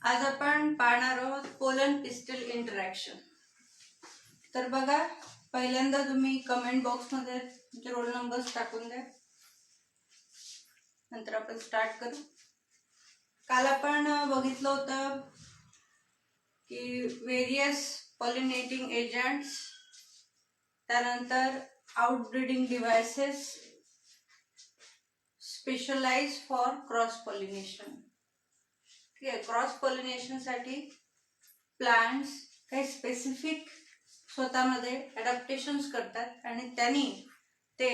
आज आपण पाहणार आहोत पोलन पिस्टल इंटरॅक्शन. तर बघा, पहिल्यांदा तुम्ही कमेंट बॉक्समध्ये तुमचे रोल नंबर्स टाकून द्या, नंतर आपण स्टार्ट करू. काल आपण बघितलं होतं की व्हेरियस पॉलिनेटिंग एजंट्स, त्यानंतर outbreeding devices specialize for cross pollination. ठीक आहे, क्रॉस पॉलिनेशन साठी प्लांट्स काही स्पेसिफिक स्वतःमध्ये अडॅप्टेशन्स करतात आणि त्यांनी ते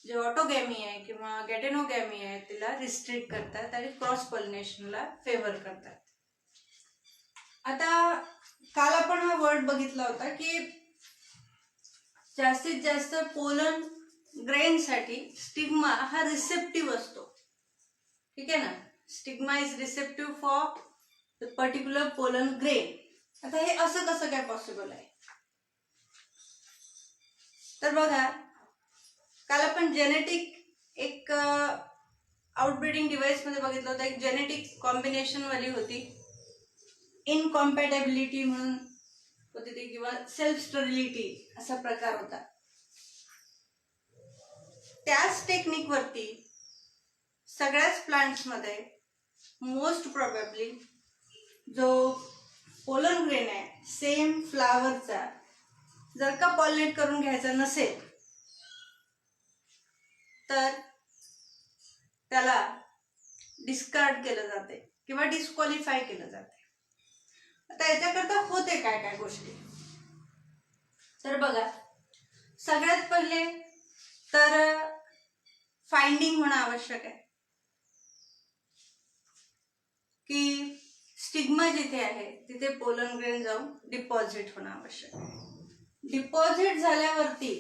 जे ऑटोगॅमी आहे किंवा गॅटेनोगॅमी आहे तिला रिस्ट्रिक्ट करतात आणि क्रॉस पॉलिनेशनला फेवर करतात. आता काल आपण हा वर्ड बघितला होता की जास्तीत जास्त पोलन ग्रेनसाठी स्टिग्मा हा रिसेप्टिव्ह असतो. ठीक आहे ना, stigma is receptive for the particular pollen grain. आता हे असं कसं काय पॉसिबल आहे? तर बघा, काल आपण जेनेटिक एक आउटब्रीडिंग डिव्हाइस मध्ये बघितलं होतं, एक जेनेटिक कॉम्बिनेशन वाली होती, इनकॉम्पॅटेबिलिटी म्हणून होती ती, किंवा सेल्फ स्टरिलिटी असा प्रकार होता. त्याच टेक्निक वरती सगळ्याच प्लांट्स मध्ये मोस्ट प्रोबॅबली जो पोलन ग्रेन आहे सेम फ्लावरचा जर का पॉलिनेट करून घ्यायचा नसेल तर त्याला डिस्कार्ड केलं जाते किंवा डिस्क्वालिफाय केलं जाते. आता याच्याकरता होते काय काय गोष्टी? तर बघा, सगळ्यात पहिले तर फाइंडिंग होणं आवश्यक आहे की स्टिग्मा जिथे आहे तिथे पोलन ग्रेन जाऊन डिपॉझिट होणं आवश्यक आहे. डिपॉझिट झाल्यावरती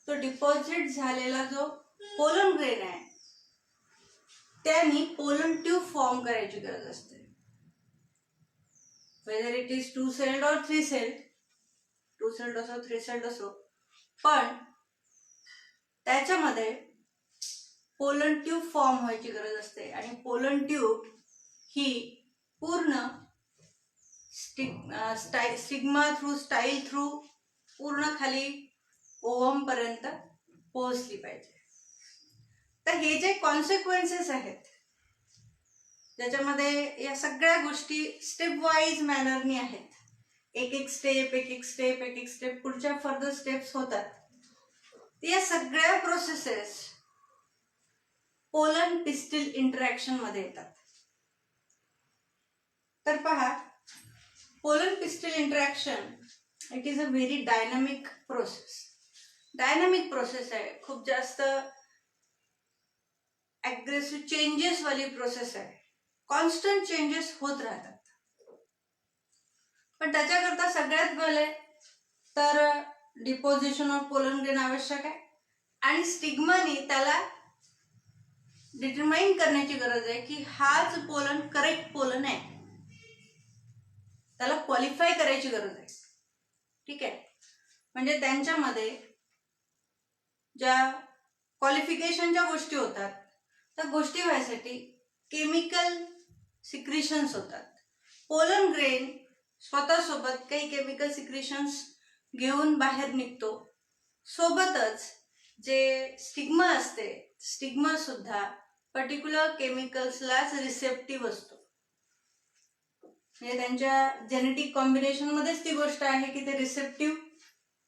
तो डिपॉझिट झालेला जो पोलन ग्रेन आहे त्यांनी पोलन ट्यूब फॉर्म करायची गरज असते, वेदर इट इज 2 सेल्ड और 3 सेल्ड, 2 सेल्ड असो 3 सेल्ड असो, पण त्याच्यामध्ये पोलन ट्यूब फॉर्म व्हायची गरज असते. आणि पोलन ट्यूब ही पूर्ण स्टिग्मा थ्रू स्टाईल थ्रू पूर्ण खाली ओव्हम पर्यंत पोहोचली पाहिजे. तर हे जे कॉन्सिक्वेन्सेस आहेत ज्याच्यामध्ये या सगळ्या गोष्टी स्टेप वाईज मॅनरनी आहेत, एक एक स्टेप पुढच्या फर्दर स्टेप्स होतात, या सगळ्या प्रोसेसेस पोलन पिस्टल इंटरॅक्शन मध्ये येतात. तर पहा, pollen pistil interaction it is a very dynamic process. Dynamic process आहे, खूप जास्त ॲग्रेसिव्ह चेंजेस वाली प्रोसेस आहे, कॉन्स्टंट चेंजेस होत राहतात. पण त्याच्याकरता सगळ्यात पहिले तर डिपोजिशन ऑफ पोलन ग्रेन आवश्यक आहे आणि स्टिग्मानी त्याला डिटरमाइन करण्याची गरज आहे की हाच पोलन करेक्ट पोलन आहे, त्याला क्वालिफाय करायची गरज आहे. ठीक आहे, म्हणजे त्यांच्यामध्ये ज्या क्वालिफिकेशनच्या गोष्टी होतात त्या गोष्टी व्हायसाठी केमिकल सिक्रिशन्स होतात. पोलन ग्रेन स्वतःसोबत काही केमिकल सिक्रिशन्स घेऊन बाहेर निघतो, सोबतच जे स्टिग्मा असते स्टिग्मा सुद्धा पर्टिक्युलर केमिकल्सलाच रिसेप्टिव्ह असतो. म्हणजे त्यांच्या जेनेटिक कॉम्बिनेशन मध्येच ती गोष्ट आहे की ते रिसेप्टिव्ह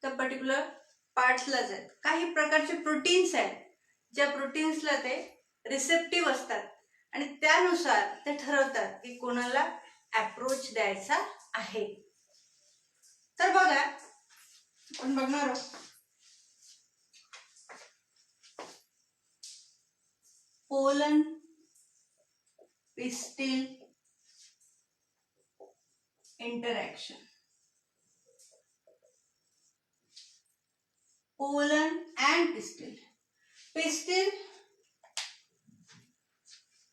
त्या पर्टिक्युलर पार्ट्सलाच आहेत. काही प्रकारचे प्रोटीन्स आहेत ज्या प्रोटीन्सला ते रिसेप्टिव्ह असतात आणि त्यानुसार ते ठरवतात की कोणाला अप्रोच द्यायचा आहे. तर बघा, आपण बघणार आहोत pollen pistil interaction. Pollen and pistil.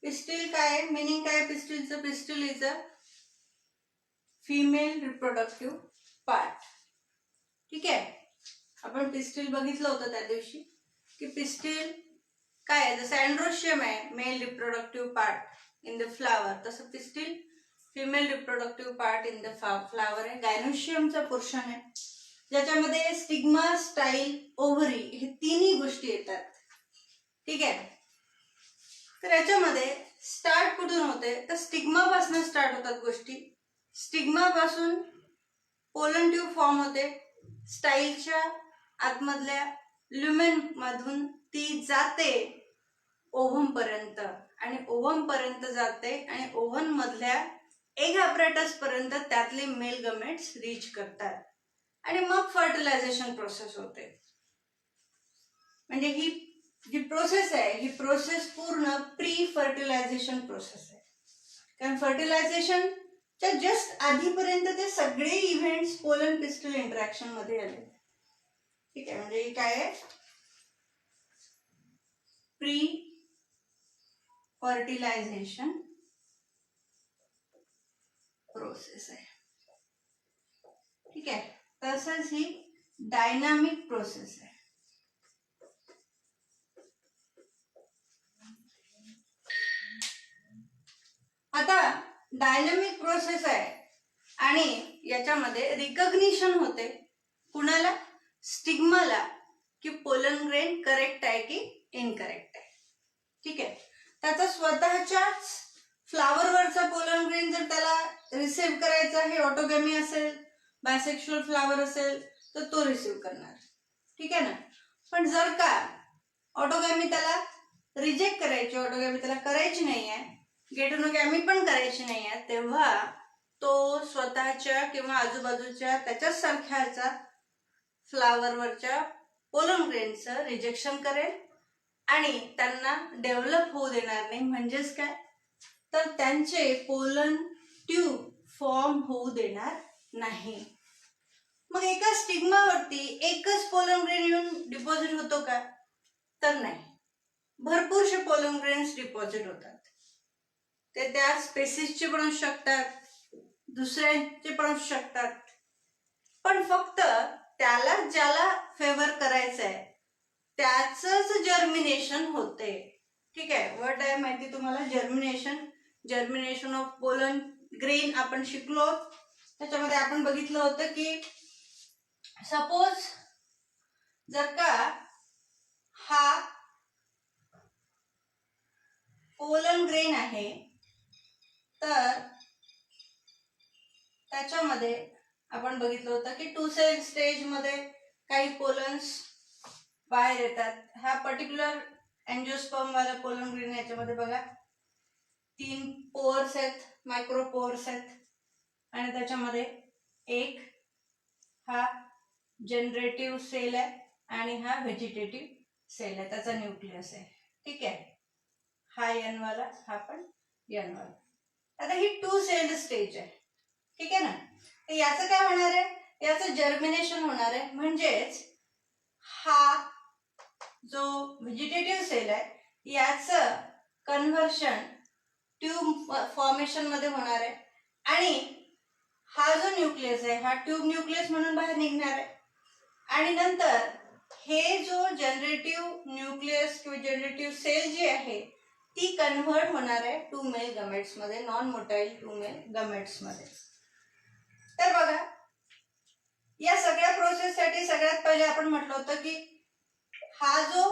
Pistil काय, मिनिंग काय पिस्टलचं? Pistil is a female reproductive part. ठीक आहे, आपण पिस्टल बघितलं होतं त्या दिवशी की पिस्टल काय आहे, जसं अँड्रोशियम आहे male reproductive part in the flower, तसं pistil female reproductive part in the flower आहे. गायनोशियमचा पोर्शन आहे ज्याच्यामध्ये स्टिग्मा, स्टाईल, ओव्हरी हे तिन्ही गोष्टी येतात. ठीक आहे. तर याच्यामध्ये स्टार्ट कुठून होते, तर स्टिग्मा पासून स्टार्ट होतात गोष्टी. स्टिग्मा पासून पोलन ट्यूब फॉर्म होते. स्टाईलच्या आतमधल्या ल्युमेन मधून ती जाते ओव्हम पर्यंत आणि ओव्हम पर्यंत जाते आणि ओव्हन मधल्या एग ॲपरेटस पर्यंत त्यातले मेल गमेट्स रीच करतात आणि मग फर्टिलायझेशन प्रोसेस होते. म्हणजे ही जी प्रोसेस आहे ही प्रोसेस पूर्ण प्री फर्टिलायझेशन प्रोसेस आहे. कारण फर्टिलायझेशनच्या जस्ट आधीपर्यंत ते सगळे इव्हेंट्स पोलन पिस्टल इंटरॅक्शन मध्ये आले. ठीक आहे. म्हणजे काय आहे, प्री फर्टिलायझेशन प्रोसेस आहे. ठीक आहे. तसंच ही डायनामिक प्रोसेस आहे. आता डायनामिक प्रोसेस आहे आणि याच्यामध्ये रिकग्निशन होते कुणाला, स्टिग्माला, की पोलन ग्रेन करेक्ट आहे की इनकरेक्ट आहे. ठीक आहे. त्याचा स्वतःच्याच फ्लावरवरचा पोलन ग्रेन जर त्याला रिसीव्ह करायचा हे ऑटोगॅमी असेल, बायसेक्शुअल फ्लावर असेल तर तो रिसीव्ह करणार. ठीक आहे ना. पण जर का ऑटोगॅमी त्याला रिजेक्ट करायची, ऑटोगॅमी त्याला करायची नाही आहे, गेटोनोगॅमी पण करायची नाही आहे, तेव्हा तो स्वतःच्या किंवा आजूबाजूच्या त्याच्याच सारख्याचा फ्लावरवरच्या पोलन ग्रेनचं रिजेक्शन करेल आणि त्यांना डेव्हलप होऊ देणार नाही. म्हणजेच काय, तर त्यांचे पोलन ट्यूब फॉर्म होऊ देणार नाही. मग एका स्टिग्मावरती एकच पोलन ग्रेन येऊन डिपॉझिट होतो का, तर नाही. भरपूरशे पोलन ग्रेन्स डिपॉझिट होतात. ते त्या स्पेसिसचे पण असू शकतात, दुसऱ्यांचे पण असू शकतात, पण फक्त त्याला ज्याला फेवर करायचं आहे त्याचंच जर्मिनेशन होते. ठीक आहे. वर्ड आहे माहिती तुम्हाला, germination. Germination of pollen grain आपण शिकलो. त्याच्यामध्ये आपण बघितलं होतं की सपोज जर का हा पोलन ग्रेन आहे तर त्याच्यामध्ये आपण बघितलं होतं की 2 सेल स्टेज मध्ये काही पोलन्स बाहेर येतात. हा पर्टिक्युलर अँजिओस्पर्म वाला पोलन ग्रेन, याच्यामध्ये बघा 3 पोअर्स आहेत, मायक्रो पोअर्स आहेत आणि त्याच्यामध्ये एक हा जनरेटिव्ह सेल आहे आणि हा व्हेजिटेटिव्ह सेल आहे, त्याचा न्यूक्लियस आहे. ठीक आहे. हा एन वाला, हा पण एन वाला. आता ही 2 सेल्ड स्टेज आहे. ठीक आहे ना. तर याचं काय होणार आहे, याचं जर्मिनेशन होणार आहे. म्हणजेच हा जो व्हेजिटेटिव्ह सेल आहे याचं कन्व्हर्शन ट्यूब फॉर्मेशन मध्ये होणार आहे आणि हा जो न्यूक्लियस आहे हा ट्यूब न्यूक्लियस म्हणून बाहेर निघणार आहे आणि नंतर हे जो जनरेटिव्ह न्यूक्लियस किंवा जनरेटिव्ह सेल जी आहे ती कन्व्हर्ट होणार आहे 2 मेल गमेट्स मध्ये, नॉन मोटाईल 2 मेल गमेट्स मध्ये. तर बघा, या सगळ्या प्रोसेससाठी सगळ्यात पहिले आपण म्हटलं होतं की हा जो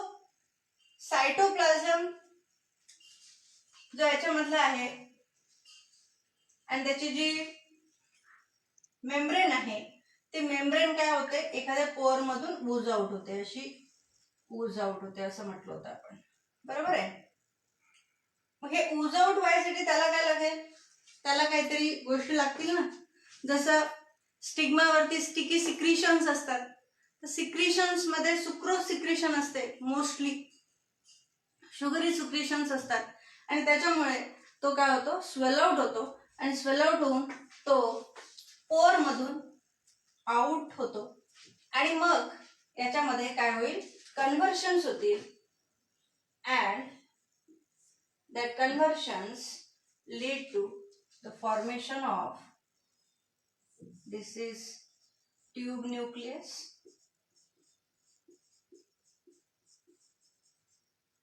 सायटोप्लाझम जो याच्यामधला आहे आणि त्याची जी मेम्ब्रेन आहे ते मेम्ब्रेन काय होते, एखाद्या पोअर मधून वूज आउट होते, अशी वूज आउट होते असं म्हटलं होतं आपण. बरोबर आहे. मग हे वूज आउट व्हायसाठी त्याला काय लागेल, त्याला काहीतरी गोष्टी लागतील ना. जसं स्टिग्मावरती स्टिकी सिक्रिशन्स असतात, तर सिक्रिशन्स मध्ये सुक्रोज सिक्रिशन असते, मोस्टली शुगरी सिक्रिशन्स असतात आणि त्याच्यामुळे तो काय होतो, स्वेल आउट होतो आणि स्वेल आउट होऊन तो पोअर मधून आउट होतो आणि मग याच्यामध्ये काय होईल, कन्व्हर्शन्स होतील and that conversions lead to the formation of, this is tube nucleus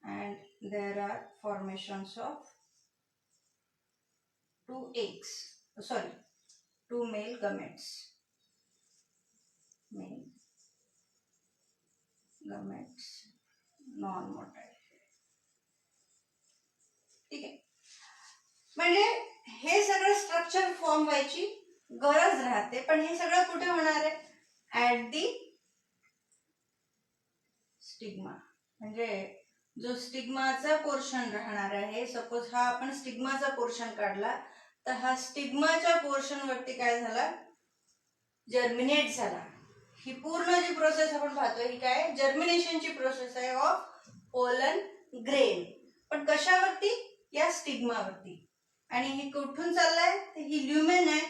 and there are formations of two male gametes. Male gametes non-motile. ठीक आहे. म्हणजे हे सगळं स्ट्रक्चर फॉर्म व्हायची गरज राहते, पण हे सगळं कुठे होणार आहे? At the stigma. म्हणजे जो स्टिग्माचा पोर्शन राहणार आहे, सपोज हा आपण स्टिग्माचा पोर्शन काढला, तर हा स्टिग्माच्या पोर्शन वरती काय झाला? जर्मिनेट झाला. ही पूर्ण जी प्रोसेस आपण पाहतोय ही काय? जर्मिनेशनची प्रोसेस आहे ऑफ पोलन ग्रेन. पण कशावरती? या स्टिग्मावरती. आणि हे कुठून चाललाय? तर ही ल्युमेन आहे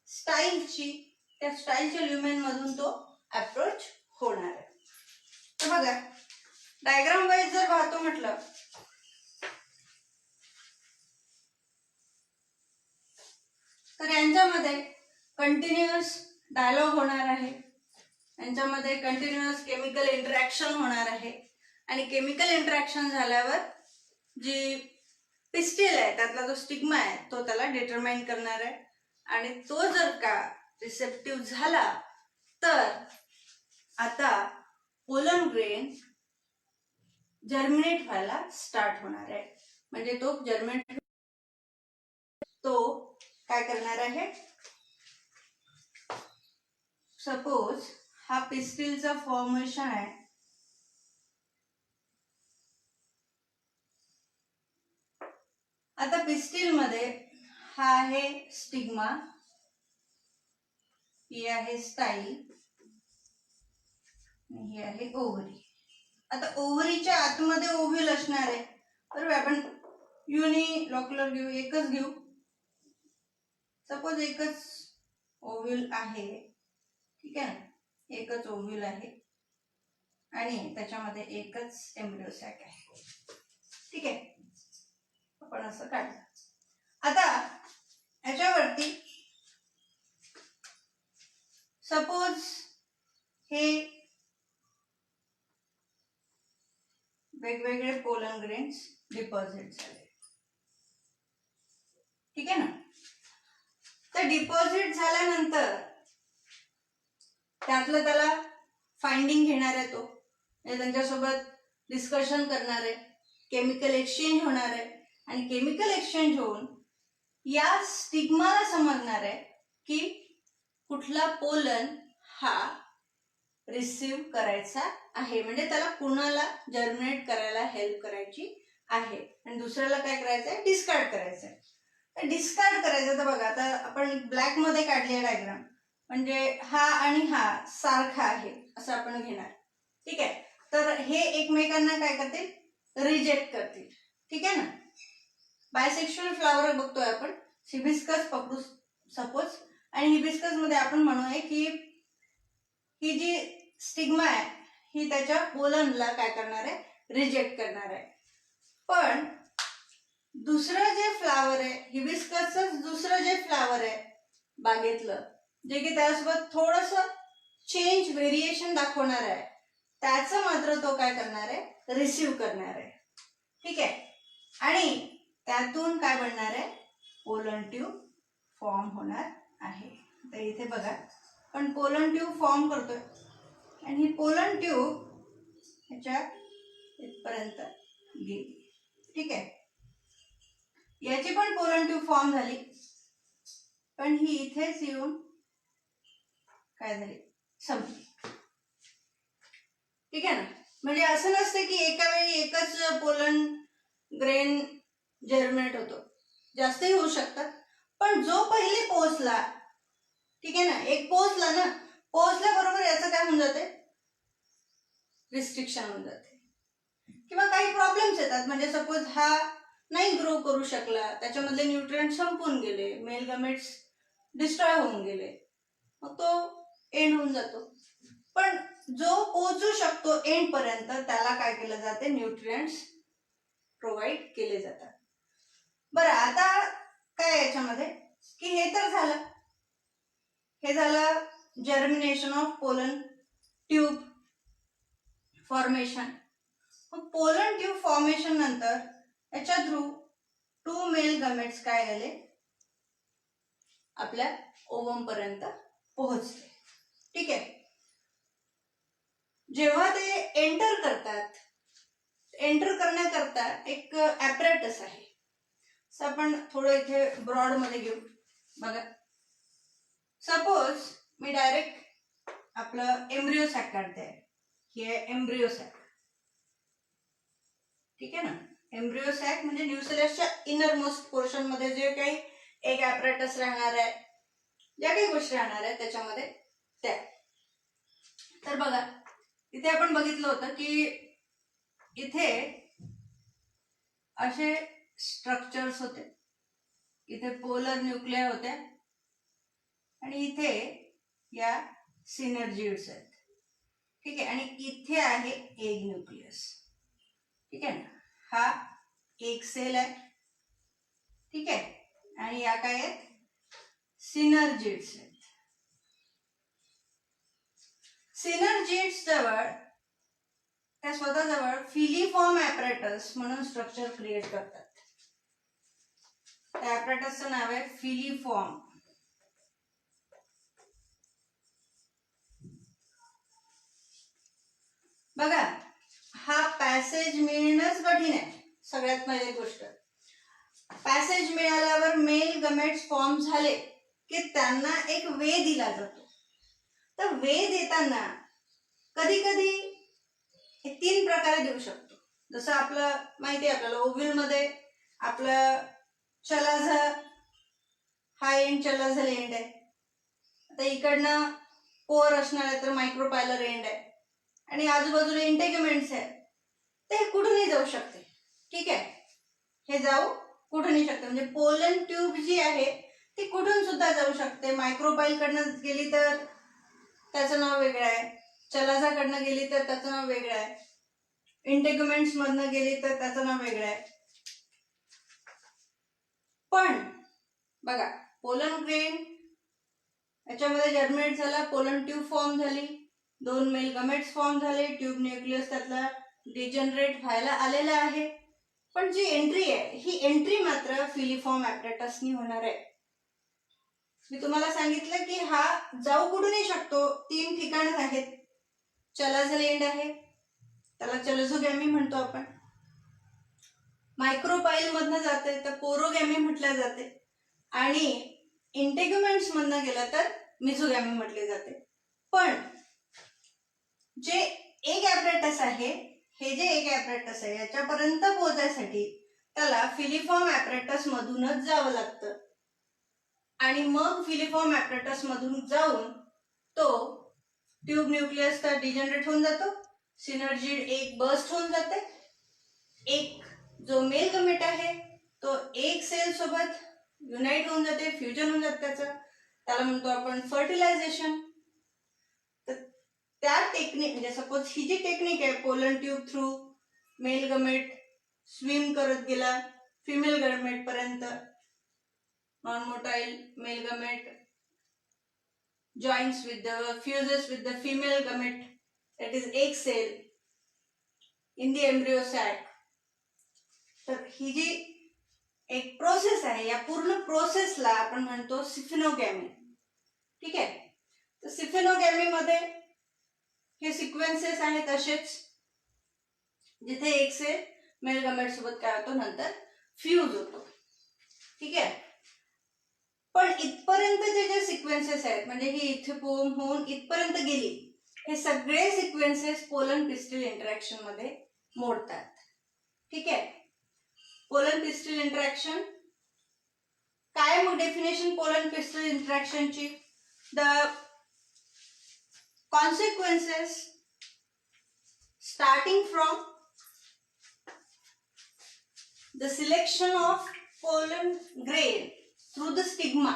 स्टाईलची, त्या स्टाईलच्या ल्युमेन मधून तो अप्रोच होणार आहे. तर बघा डायग्राम वाईज जर पाहतो म्हटलं तर यांच्यामध्ये कंटिन्युअस डायलॉग होणार आहे, यांच्यामध्ये कंटिन्युअस केमिकल इंटरॅक्शन होणार आहे. आणि केमिकल इंटरॅक्शन झाल्यावर जी पिस्टिल आहे त्यातला जो स्टिग्मा आहे तो त्याला डिटरमाइन करणार आहे. आणि तो जर का रिसेप्टिव्ह झाला तर आता पोलन ग्रेन जर्मिनेट व्हायला स्टार्ट होणार आहे. म्हणजे तो जर्मिनेट तो काय करणार आहे? सपोज हा पिस्टिलचा फॉर्मेशन आहे, आता पिस्टिल मध्ये हा आहे स्टिग्मा, ही आहे स्टाईल, ही आहे ओव्हरी. आता ओव्हरीच्या आतमध्ये ओव्ह्यूल असणार आहे, बरोबर. आपण युनिलॉक्युलर घेऊ, एकच घेऊ. सपोज एकच ओव्ह्यूल आहे, ठीक आहे ना, एकच ओव्ह्यूल आहे आणि त्याच्यामध्ये एकच एम्ब्रियो सॅक आहे, ठीक आहे. आपण असं काढलं. आता याच्यावरती सपोज हे वेगवेगळे पोलन ग्रेन्स डिपॉझिट झाले, ठीक आहे ना. तर डिपॉझिट झाल्यानंतर त्यातलं त्याला फाइंडिंग घेणार आहे, तो त्यांच्यासोबत डिस्कशन करणार आहे, केमिकल एक्सचेंज होणार आहे. आणि केमिकल एक्सचेंज होऊन या स्टिग्माला समजणार आहे की कुठला पोलन हा रिसीव्ह करायचा आहे, म्हणजे त्याला कुणाला जर्मिनेट करायला हेल्प करायची आहे आणि दुसऱ्याला काय करायचंय? डिस्कार्ड करायचंय. तर डिस्कार्ड करायचं. तर बघा आता आपण ब्लॅक मध्ये काढली डायग्राम, म्हणजे हा आणि हा सारखा आहे असं आपण घेणार, ठीक आहे. तर हे एकमेकांना काय करतील? रिजेक्ट करतील, ठीक आहे ना. बायसेक्शुअल फ्लावर बघतोय आपण, हिबिस्कस पकडू सपोज, आणि हिबिस्कस मध्ये आपण म्हणूया की ही जी स्टिग्मा आहे ही त्याच्या पोलनला काय करणार आहे? रिजेक्ट करणार आहे. पण दुसरं जे फ्लावर आहे, हिबिस्कसचं दुसरं जे फ्लावर आहे बागेतलं, जे की त्यासोबत थोडस चेंज व्हेरिएशन दाखवणार आहे, त्याचं मात्र तो काय करणार आहे? रिसीव्ह करणार आहे, ठीक आहे. आणि त्यातून काय बनणार आहे? पोलन ट्यूब फॉर्म होणार आहे. तर इथे बघा पण पोलन ट्यूब फॉर्म करतोय आणि ही पोलन ट्यूब ह्याच्या इथपर्यंत गेली, ठीक आहे. याची पण पोलन ट्यूब फॉर्म झाली, पण ही इथेच येऊन काय झाली? संपली, ठीक आहे ना. म्हणजे असं नसतं की एका वेळी एकच पोलन ग्रेन जर्मिनेट होतो, जास्तही होऊ शकतात. पण जो पहिले पोहोचला, ठीक आहे ना, एक पोहोचला ना, पोहोचल्याबरोबर याचं काय होऊन जाते? रिस्ट्रिक्शन होऊन जाते किंवा काही प्रॉब्लेम्स येतात. म्हणजे सपोज हा नाही ग्रो करू शकला, त्याच्यामधले न्यूट्रिएंट संपून गेले, मेल गमेट्स डिस्ट्रॉय होऊन गेले, मग तो एंड होऊन जातो. पण जो पोहोचू शकतो एंड पर्यंत त्याला काय केलं जाते? न्यूट्रिएंट्स प्रोव्हाइड केले जातात. बरं, आता काय याच्यामध्ये की हे तर झालं, हे झालं germination of pollen tube formation. Pollen tube formation नंतर याच्या थ्रू 2 मेल गमेट्स काय झाले आपल्या ओवम पर्यंत पोहोचले. ठीक आहे. जेव्हा ते एंटर करतात, एंटर करण्याकरता एक ॲपरेटस आहे. आपण थोडं इथे ब्रॉड मध्ये घेऊ. बघा, सपोज मी डायरेक्ट आपलं एम्ब्रियो सॅक काढते. हे एम्ब्रियो सॅक. ठीक आहे ना. एम्ब्रियो सॅक म्हणजे न्यूक्लियसच्या इनर मोस्ट पोर्शन मध्ये जे काही एक ॲपरेटस राहणार आहे, ज्या काही गोष्टी राहणार आहेत त्याच्यामध्ये त्या. तर बघा, इथे आपण बघितलं होतं की इथे असे स्ट्रक्चर्स होते. इथे पोलर न्यूक्लिया होत्या आणि इथे या सिनर्जिड्स आहेत. ठीक आहे. आणि इथे आहे एग न्यूक्लियस. ठीक आहे ना. हा एक सेल आहे. ठीक आहे. आणि या काय आहेत सिनर्जिड्स आहेत. सिनर्जिड्स जवळ त्या स्वतःजवळ फिलीफॉर्म ॲपरेटस म्हणून स्ट्रक्चर क्रिएट करतात. त्या ॲपरेटसचं नाव आहे फिलीफॉर्म. बघा, हा पॅसेज मिळणंच कठीण आहे. सगळ्यात पहिली गोष्ट, पॅसेज मिळाल्यावर मेल गमेट्स फॉर्म झाले की त्यांना एक वे दिला जातो. तर वे देताना कधी कधी हे 3 प्रकारे देऊ शकतो. जसं आपलं माहिती आहे आपल्याला ओव्ह्यूल मध्ये आपलं चलाझा हा एंड चलाझल एंड आहे. आता इकडनं पोर असणार आहे तर मायक्रोपायलर एंड आहे आणि आजूबाजूला इंटेग्युमेंट्स आहेत. ते कुठूनही जाऊ शकते. ठीक आहे. हे जाऊ कुठूनही शकते. म्हणजे पोलन ट्यूब जी आहे ती कुठून सुद्धा जाऊ शकते. मायक्रोपाईल कडनं गेली तर त्याचं नाव वेगळं आहे, चलाझा कडनं गेली तर त्याचं नाव वेगळं आहे, इंटेग्युमेंट्स मधनं गेली तर त्याचं नाव वेगळं आहे. पण बघा, पोलन ग्रेन याच्यामध्ये जर्मिनेट झाला, पोलन ट्यूब फॉर्म झाली, 2 मेल गमेट्स फॉर्म झाले, ट्यूब न्यूक्लियस त्यातला डिजनरेट व्हायला आलेला आहे. पण जी एंट्री आहे ही एंट्री मात्र फिलीफॉर्म ॲपरेटसनी होणार आहे. मी तुम्हाला सांगितलं की हा जाऊ कुठूनही शकतो. 3 ठिकाणं आहेत. चलाझल एंड आहे, त्याला चलझोगॅमी म्हणतो आपण. मायक्रोपाईल मधनं जाते तर पोरोगॅमी म्हटलं जाते आणि इंटेग्युमेंट्स मधनं गेलं तर मिझोगॅमी म्हटले जाते. पण जे एक ॲपरेटस आहे, हे जे एक ॲपरेटस आहे याच्यापर्यंत पोहोचायसाठी त्याला फिलीफॉर्म ॲपरेटस मधूनच जावं लागतं आणि मग फिलीफॉर्म ॲपरेटस मधून जाऊन तो ट्यूब न्यूक्लियस तर डिजनरेट होऊन जातो, सिनर्जिड एक बर्स्ट होऊन जाते, एक जो मेल गमेट आहे तो एक सेल सोबत युनाइट होऊन जाते, फ्युजन होऊन जाते त्याला म्हणतो आपण फर्टिलायझेशन. तर त्या टेक्निक म्हणजे सपोज ही जी टेक्निक आहे pollen tube through male gamete swim करत गेला फिमेल गमेट पर्यंत, non motile male gamete joins with the fuses with the female gamete, that is egg cell in the embryo sac. तर ही जी एक process आहे या पूर्ण प्रोसेसला आपण म्हणतो सिफिनोगॅमी. ठीक आहे. तर सिफिनोगॅमी मध्ये हे सिक्वेन्सेस आहेत असेच, जिथे एक सेल मेल गमेट सोबत काय होतो नंतर फ्यूज होतो. ठीक आहे. पण इथपर्यंतचे जे सिक्वेन्सेस आहेत म्हणजे ही इथे होऊन इथपर्यंत गेली, हे सगळे सिक्वेन्सेस पोलन पिस्टल इंटरॅक्शन मध्ये मोडतात. ठीक आहे. पोलन पिस्टल इंटरॅक्शन काय मग डेफिनेशन पोलन पिस्टल इंटरॅक्शनची? The consequences starting from the selection of pollen grain through the stigma,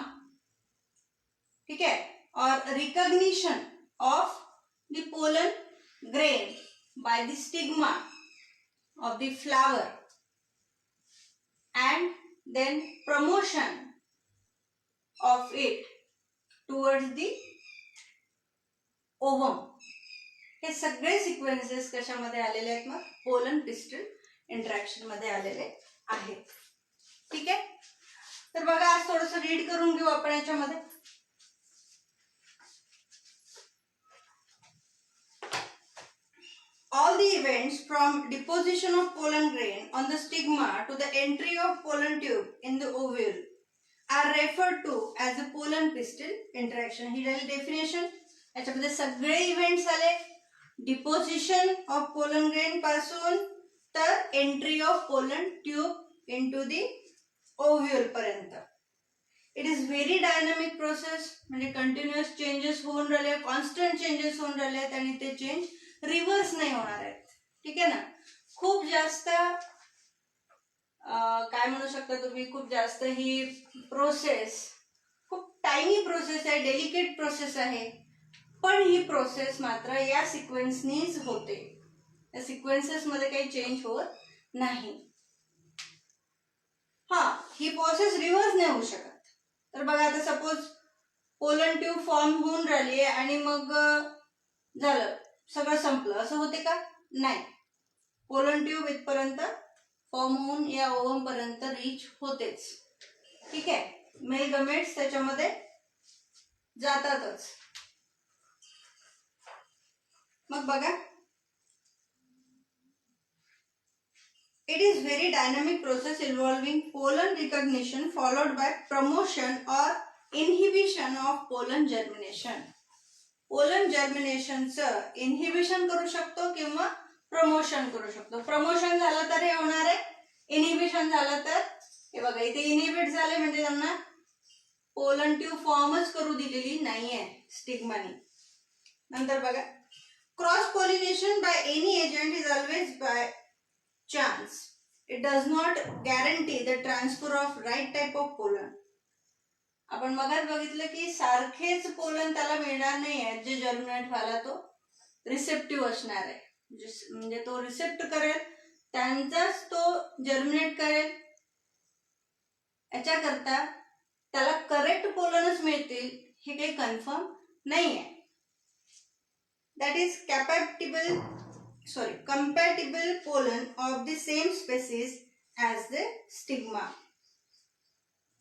ठीक है, or recognition of the pollen grain by the stigma of the flower and then promotion of it towards the ovum. हे सगळे sequences कशामध्ये आलेले आहेत? मग pollen pistil interaction मध्ये आलेले आहेत. ठीक आहे. तर बघा, आज थोडस रीड करून घेऊ आपण याच्यामध्ये. All the events from deposition of pollen grain on the stigma to the entry of pollen tube in the ovule are referred to as the pollen pistil interaction. ही झाली डेफिनेशन. याच्यामध्ये सगळे इव्हेंट्स आले, deposition of pollen grain पासून तर entry of pollen tube into the ovule पर्यंत. It is very dynamic process, म्हणजे continuous changes होऊन राहिले, कॉन्स्टंट चेंजेस होऊन राहिले आहेत आणि ते चेंज रिव्हर्स नाही होणार आहेत. ठीक आहे ना. खूप जास्त काय म्हणू शकता तुम्ही, खूप जास्त ही प्रोसेस खूप टायनी प्रोसेस आहे, डेलिकेट प्रोसेस आहे, पण ही प्रोसेस मात्र या सिक्वेन्सनीच होते. या सिक्वेन्सेस मध्ये काही चेंज होत नाही. हा, ही प्रोसेस रिव्हर्स नाही होऊ शकत. तर बघा, आता सपोज पोलन ट्यूब फॉर्म होऊन राहिली आहे आणि मग झालं, सगळं संपलं, असं होते का? नाही. पोलन ट्यूब इथपर्यंत फॉर्म होऊन या ओव्हम पर्यंत रीच होतेच. ठीक आहे. मेल गमेट्स त्याच्यामध्ये जातातच. मग बघा, it is very dynamic process involving pollen recognition followed by promotion or inhibition of pollen germination. Pollen जर्मिनेशनचं इनहिबिशन करू शकतो किंवा प्रमोशन करू शकतो. प्रमोशन झालं तर हे होणार आहे, इनहिबिशन झालं तर हे बघा, इथे इनहिबिट झाले म्हणजे त्यांना पोलन ट्यूब फॉर्मच करू दिलेली नाहीये स्टिग्मानी. नंतर बघा, cross pollination by any agent is always by chance. It does not guarantee the transfer of right type of pollen. आपण मगाच बघितलं की सारखेच पोलन त्याला मिळणार नाही आहे. जे जर्मिनेट व्हायला तो रिसेप्टिव्ह असणार आहे, म्हणजे तो रिसेप्ट करेल, त्यांचाच तो जर्मिनेट करेल. याच्याकरता त्याला करेक्ट पोलनच मिळतील हे काही कन्फर्म नाही आहे. That is compatible pollen of the same species as the stigma.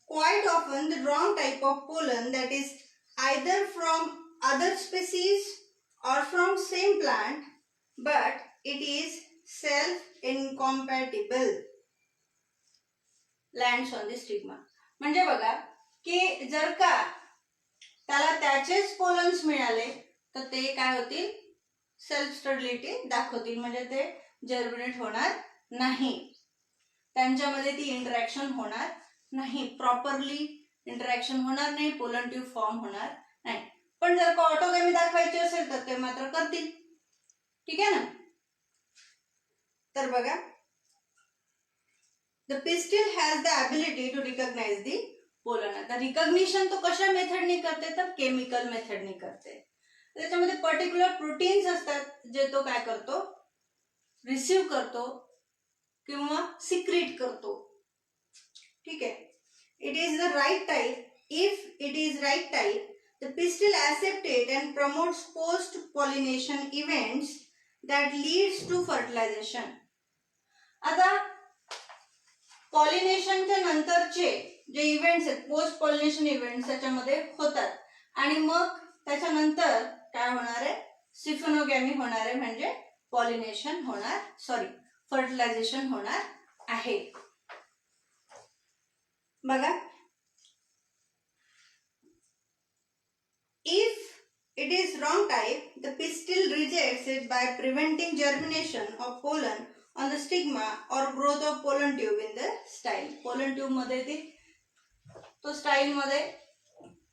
Quite often the wrong type of pollen, that is either from other species or from same plant, but it is self incompatible, lands on the stigma. म्हणजे बघा की जर का त्याला त्याचेच pollens मिळाले तर ते काय होतील, सेल्फ स्टॅबिलिटी दाखवतील, म्हणजे ते जर्मिनेट होणार नाही, त्यांच्यामध्ये ती इंटरॅक्शन होणार नाही, प्रॉपरली इंटरॅक्शन होणार नाही, पोलन ट्यूब फॉर्म होणार नाही. पण जर का ऑटोगॅमी दाखवायची असेल तर ते मात्र करतील. ठीक आहे ना. तर बघा, the pistil has the ability to recognize the pollen. आता रिकॉग्निशन तो कशा मेथडनी करते, तर केमिकल मेथडनी करते. त्याच्यामध्ये पर्टिक्युलर प्रोटीन्स असतात जे तो काय करतो, रिसीव करतो किंवा सिक्रीट करतो. ठीक आहे. It is the right type. If it is right type, the pistil accept it and promotes post pollination events that leads to fertilization. आता पॉलिनेशनच्या नंतरचे जे इव्हेंट्स आहेत, पोस्ट पॉलिनेशन इव्हेंट्स त्याच्यामध्ये होतात आणि मग त्याच्यानंतर काय होणार आहे, सिफोनोगॅमी होणार आहे, म्हणजे पॉलिनेशन होणार, फर्टिलायझेशन होणार आहे. बघा, if it is wrong type, the pistil rejects it by preventing germination of pollen on the stigma or growth of pollen tube in the style. pollen tube मध्ये तो स्टाईल मध्ये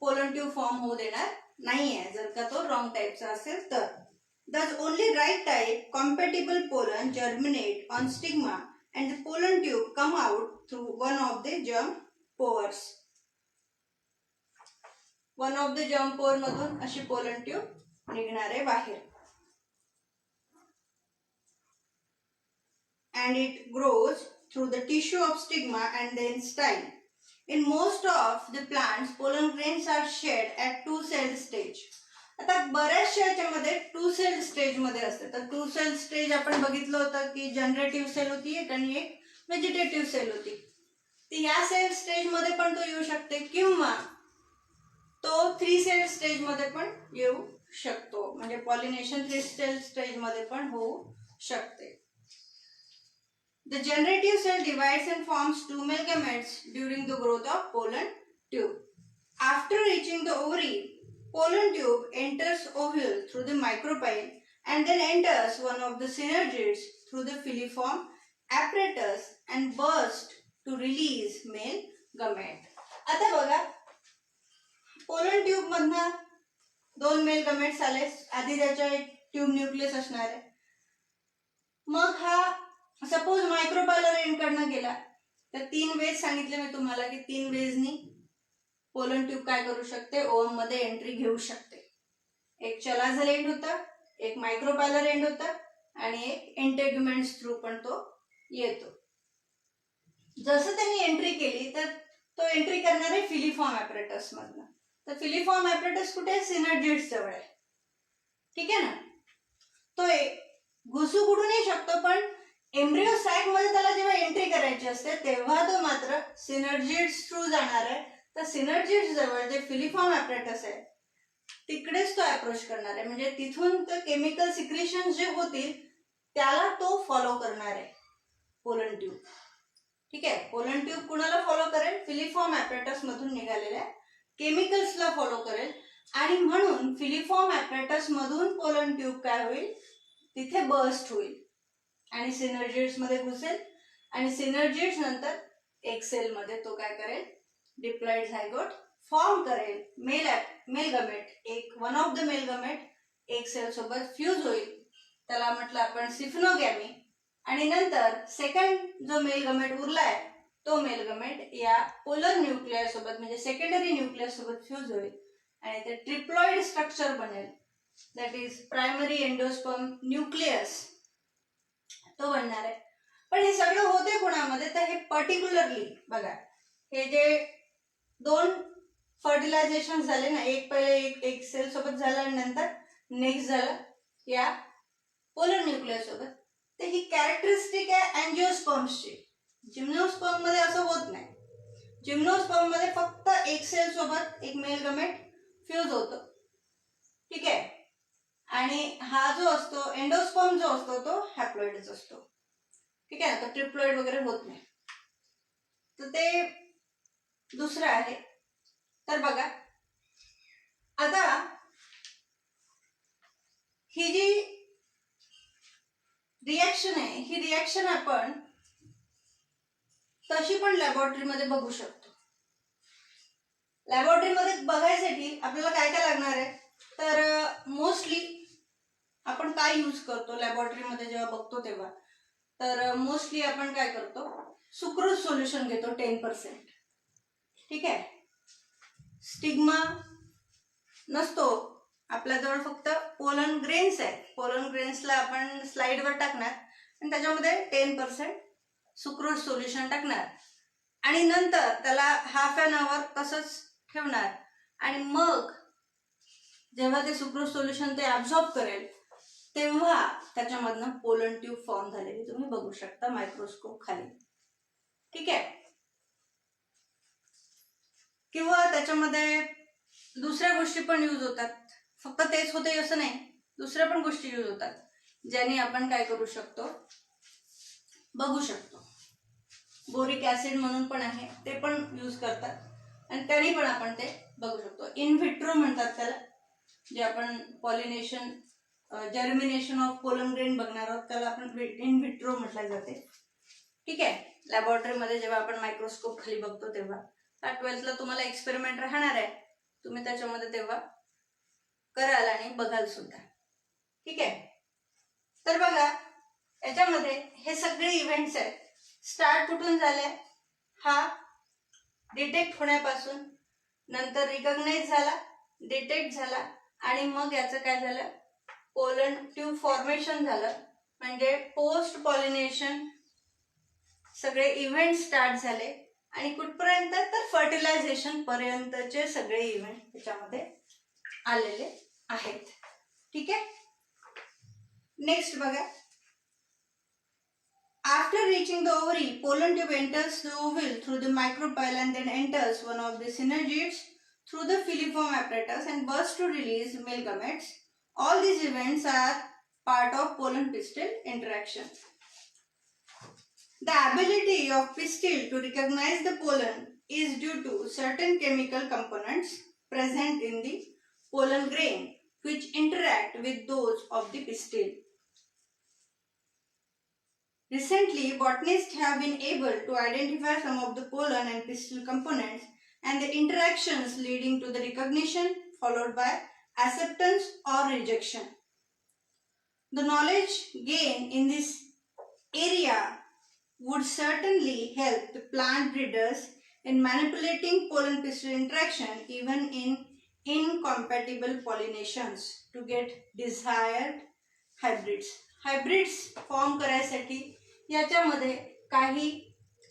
पोलन ट्यूब फॉर्म होऊ देणार नाही आहे जर का तो रॉंग टाईपचा असेल तर. Thus only right type compatible pollen germinate on stigma and the pollen tube come out through one of the germ pores. one of the germ pore मधून अशी पोलन ट्यूब निघणार आहे बाहेर. And it grows through the tissue of stigma and then style. In most of the plants, pollen grains are shed at two-celled stage. आता बऱ्याचशा याच्यामध्ये 2 sale stage मध्ये असते. तर 2 सेल स्टेज आपण बघितलं होतं की जनरेटिव्ह सेल होती एक आणि एक व्हेजिटेटिव्ह सेल होती. तर या सेल स्टेज मध्ये पण तो येऊ शकते किंवा तो 3 सेल स्टेज मध्ये पण येऊ शकतो. म्हणजे पॉलिनेशन 3 सेल स्टेज मध्ये पण होऊ शकते. The generative cell divides and forms 2 male gametes during the growth of pollen tube. After reaching the ovary, pollen tube enters ovule through the micropyle and then enters one of the synergids through the filiform apparatus and bursts to release male gamete. आता बघा, pollen tube मधनं 2 mail gametes आले. आधी त्याच्या एक tube nucleus असणार आहे. मग हा सपोज मायक्रोपायलर एंड कडनं गेला तर 3 वेज सांगितले मी तुम्हाला की 3 वेजनी पोलन ट्यूब काय करू शकते, ओव्हम मध्ये एंट्री घेऊ शकते. एक चलाझल एंड होता, एक मायक्रोपायलर एंड होता आणि एक इंटेग्युमेंट्स थ्रू पण तो येतो. जसं त्यांनी एंट्री केली तर तो एंट्री करणार आहे फिलिफॉर्म ॲपरेटस मधनं. तर फिलिफॉर्म ॲपरेटस कुठे आहे, सिनर्जिड्स जवळ आहे. ठीक आहे ना. तो घुसू कुठूनही शकतो पण एम्ब्रिओ सॅक मध्ये त्याला जेव्हा एंट्री करायची असते तेव्हा तो मात्र सिनर्जिड्स थ्रू जाणार आहे. तर सिनर्जिड्स जवळ जे फिलिफॉर्म ॲपरेटस आहे तिकडेच तो अप्रोच करणार आहे. म्हणजे तिथून ते केमिकल सिक्रेशन जे होतील त्याला तो फॉलो करणार आहे पोलन ट्यूब. ठीक आहे. पोलन ट्यूब कुणाला फॉलो करेल, फिलिफॉर्म ॲपरेटस मधून निघालेल्या केमिकल्सला फॉलो करेल आणि म्हणून फिलिफॉर्म ॲपरेटस मधून पोलन ट्यूब काय होईल, तिथे बर्स्ट होईल आणि सिनर्जिड्स मध्ये घुसेल आणि सिनर्जिड्स नंतर एक सेल मध्ये तो काय करेल, डिप्लॉइड झायगोट फॉर्म करेल. मेल गमेट, एक one of the male gamete एक सेल सोबत फ्यूज होईल, त्याला म्हटलं आपण सिफनोगॅमी. आणि नंतर सेकंड जो मेल गमेट उरलाय तो मेल गमेट या पोलर न्यूक्लियस सोबत म्हणजे सेकंडरी न्यूक्लियस सोबत फ्यूज होईल आणि ते ट्रिप्लॉइड स्ट्रक्चर बनेल. That is primary endosperm nucleus तो बनणार आहे. पण हे सगळं होते कोणामध्ये, तर हे पर्टिक्युलरली बघा, हे जे 2 फर्टिलायझेशन झाले ना, एक पहिले एक सेल सोबत झालं आणि नंतर नेक्स्ट झालं या पोलर न्यूक्लियस सोबत, तर ही कॅरेक्टरिस्टिक आहे अँजिओस्पर्म्सची. जिम्नोस्पर्म मध्ये असं होत नाही. जिम्नोस्पर्म मध्ये फक्त एक सेल सोबत एक मेल गमेट फ्यूज होतो. ठीक आहे. आणि हा जो असतो एंडोस्पर्म जो असतो तो हॅप्लॉइडच असतो. ठीक आहे. तर ट्रिप्लॉइड वगैरे होत नाही. तर ते दुसरं आहे. तर बघा आता ही जी रिॲक्शन आहे ही रिॲक्शन आपण तशी पण लॅबोरेटरीमध्ये बघू शकतो. लॅबोरेटरीमध्ये बघायसाठी आपल्याला काय काय लागणार आहे, तर मोस्टली आपण काय यूज करतो लॅबोरेटरीमध्ये जेव्हा बघतो तेव्हा, तर मोस्टली आपण काय करतो, सुक्रोज सोल्युशन घेतो 10%. ठीक आहे. स्टिग्मा नसतो आपल्याजवळ, फक्त पोलन ग्रेन्स आहे. पोलन ग्रेन्सला आपण स्लाइडवर टाकणार आणि त्याच्यामध्ये 10% सुक्रोज सोल्युशन टाकणार आणि नंतर त्याला हाफ एन आवर तसंच ठेवणार आणि मग जेव्हा ते सुक्रोज सोल्युशन ते ॲब्झॉर्ब करेल तेव्हा त्याच्यामधनं पोलन ट्यूब फॉर्म झालेली तुम्ही बघू शकता मायक्रोस्कोप खाली. ठीक आहे. किंवा त्याच्यामध्ये दुसऱ्या गोष्टी पण यूज होतात, फक्त तेच होते असं नाही, दुसऱ्या पण गोष्टी यूज होतात ज्याने आपण काय करू शकतो, बघू शकतो. बोरिक ऍसिड म्हणून पण आहे, ते पण यूज करतात आणि त्याने पण आपण ते बघू शकतो. इन व्हिट्रो म्हणतात त्याला, जे आपण pollination germination of pollen grain बघणार आहोत त्याला आपण इन व्हिट्रो म्हटलं जाते. ठीक आहे. लॅबोरेटरीमध्ये जेव्हा आपण मायक्रोस्कोप खाली बघतो तेव्हा 12thला तुम्हाला एक्सपेरिमेंट राहणार आहे, तुम्ही त्याच्यामध्ये तेव्हा कराल आणि बघाल सुद्धा. ठीक आहे. तर बघा याच्यामध्ये हे सगळे इव्हेंट्स आहेत. स्टार्ट कुठून झाले, हा डिटेक्ट होण्यापासून, नंतर रिकॉग्नाइज झाला, डिटेक्ट झाला आणि मग याचं काय झालं, पोलन ट्यूब फॉर्मेशन झालं. म्हणजे पोस्ट पॉलिनेशन सगळे इव्हेंट स्टार्ट झाले आणि कुठपर्यंत, तर फर्टिलायझेशन पर्यंतचे सगळे इव्हेंट त्याच्यामध्ये आलेले आहेत. ठीक आहे. नेक्स्ट बघा. After reaching the ovary, pollen tube enters the ovule through the micropyle and then enters one of the synergids through the filiform apparatus and bursts to release male gametes. All these events are part of pollen pistil interaction. The ability of pistil to recognize the pollen is due to certain chemical components present in the pollen grain which interact with those of the pistil. Recently, botanists have been able to identify some of the pollen and pistil components and the interactions leading to the recognition followed by acceptance or rejection. The knowledge gained in this area would certainly help the plant breeders in manipulating pollen-pistil interaction even in incompatible pollinations to get desired hybrids. Hybrids form करायसाठी याच्यामध्ये काही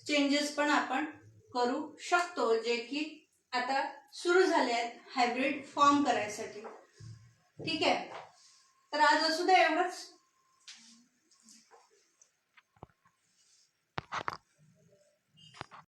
changes पण आपण करू शकतो, जे की आता सुरू झाले आहेत हायब्रिड फॉर्म करायसाठी. ठीक आहे. तर आज असू द्या एवढंच.